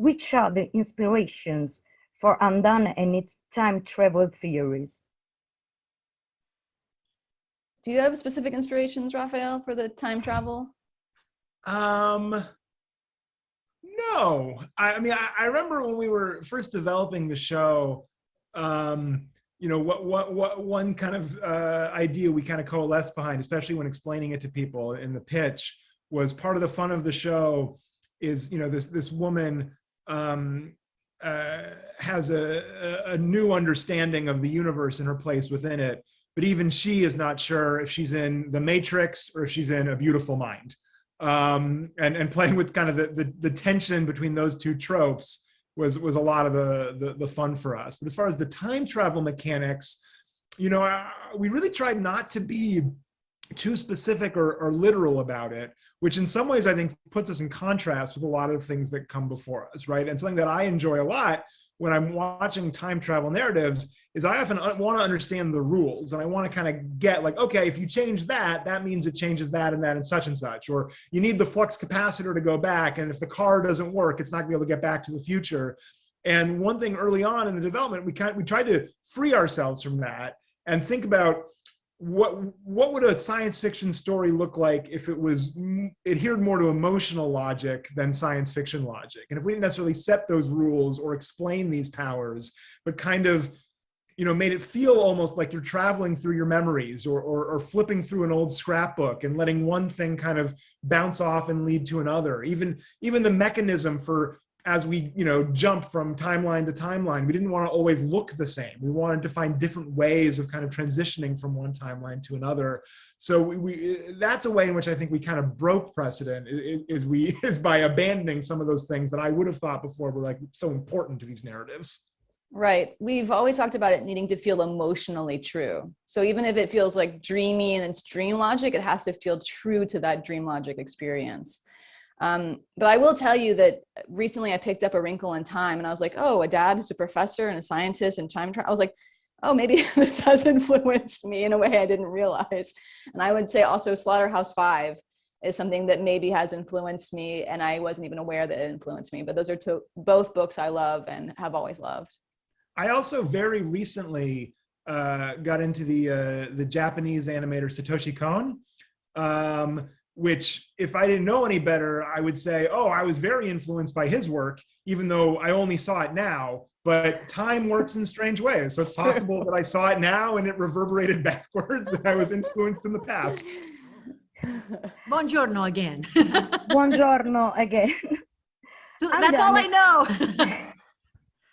which are the inspirations for UNDONE and its time travel theories? Do you have specific inspirations, Raphael, for the time travel? No. I mean, I remember when we were first developing the show, you know, what one kind of idea we kind of coalesced behind, especially when explaining it to people in the pitch, was part of the fun of the show is, you know, this woman has a new understanding of the universe and her place within it. But even she is not sure if she's in the Matrix or if she's in A Beautiful Mind. And playing with kind of the tension between those two tropes was a lot of the fun for us. But as far as the time travel mechanics, you know, we really tried not to be too specific or literal about it, which in some ways I think puts us in contrast with a lot of the things that come before us, right? And something that I enjoy a lot when I'm watching time travel narratives is I often want to understand the rules, and I want to kind of get like, okay, if you change that, that means it changes that and that and such, or you need the flux capacitor to go back, and if the car doesn't work, it's not going to be able to get back to the future. And one thing early on in the development, we tried to free ourselves from that and think about what would a science fiction story look like if it was adhered more to emotional logic than science fiction logic, and if we didn't necessarily set those rules or explain these powers, but kind of, you know, made it feel almost like you're traveling through your memories or flipping through an old scrapbook and letting one thing kind of bounce off and lead to another. Even the mechanism for, as we, you know, jump from timeline to timeline, we didn't want to always look the same. We wanted to find different ways of kind of transitioning from one timeline to another. So that's a way in which I think we kind of broke precedent is by abandoning some of those things that I would have thought before were like so important to these narratives. Right. We've always talked about it needing to feel emotionally true. So even if it feels like dreamy and it's dream logic, it has to feel true to that dream logic experience. But I will tell you that recently I picked up A Wrinkle in Time, and I was like, oh, a dad who's a professor and a scientist and time travel. I was like, oh, maybe this has influenced me in a way I didn't realize. And I would say also Slaughterhouse-Five is something that maybe has influenced me, and I wasn't even aware that it influenced me. But those are both books I love and have always loved. I also very recently got into the Japanese animator Satoshi Kon, which if I didn't know any better, I would say, oh, I was very influenced by his work, even though I only saw it now. But time works in strange ways. So it's possible that I saw it now and it reverberated backwards and I was influenced in the past. Buongiorno again. Buongiorno again. So that's all I know.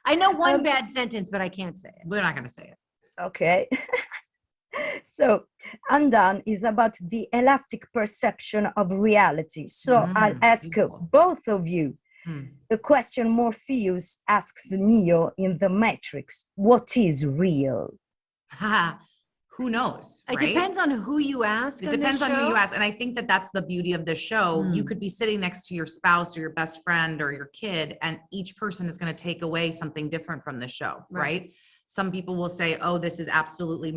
I know one bad sentence, but I can't say it. We're not going to say it. Okay. So, UNDONE is about the elastic perception of reality. So I'll ask both of you the question Morpheus asks Neo in The Matrix. What is real? Who knows? It right? depends on who you ask. It depends on who you ask. And I think that that's the beauty of the show. You could be sitting next to your spouse or your best friend or your kid, and each person is going to take away something different from the show, right? Some people will say, oh, this is absolutely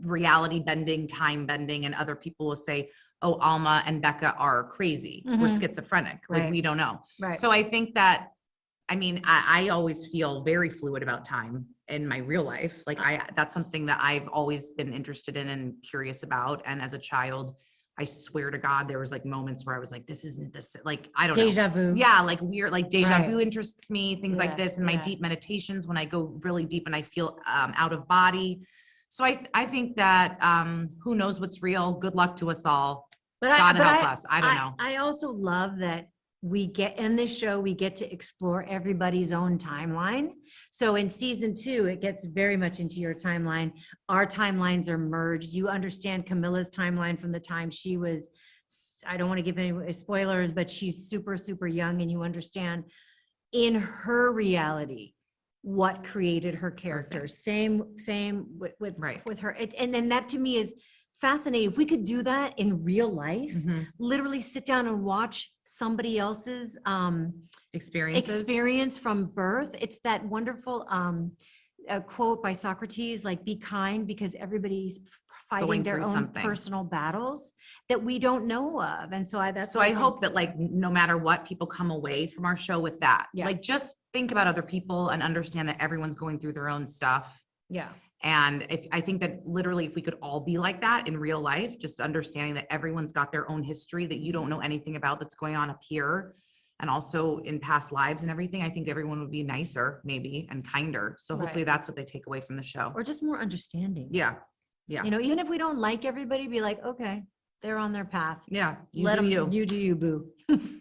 reality bending, time bending. And other people will say, oh, Alma and Becca are crazy. We're schizophrenic. Like, we don't know. So I think that, I mean, I always feel very fluid about time in my real life. Like that's something that I've always been interested in and curious about. And as a child, I swear to God, there was like moments where I was like, this isn't this, like, I don't know. Deja vu. Yeah. Like weird, like deja vu interests me, things like this. And my deep meditations, when I go really deep and I feel out of body. So I think that who knows what's real? Good luck to us all. God help us. I don't know. I also love that we get in this show, we get to explore everybody's own timeline. So in season 2, it gets very much into your timeline. Our timelines are merged. You understand Camilla's timeline from the time she was, I don't want to give any spoilers, but she's super, super young, and you understand in her reality what created her character. Same with her. And then that to me is fascinating. If we could do that in real life, literally sit down and watch somebody else's experience from birth. It's that wonderful a quote by Socrates, like, be kind because everybody's fighting Going their through own something. personal battles that we don't know of. And so So I hope that, like, no matter what, people come away from our show with that. Yeah. Like, just think about other people and understand that everyone's going through their own stuff. Yeah. And I think that literally if we could all be like that in real life, just understanding that everyone's got their own history that you don't know anything about that's going on up here and also in past lives and everything, I think everyone would be nicer maybe and kinder. So hopefully Right. that's what they take away from the show. Or just more understanding. Yeah. Yeah. You know, even if we don't like everybody, be like, okay, they're on their path. Yeah. Let them, You. you do you, boo.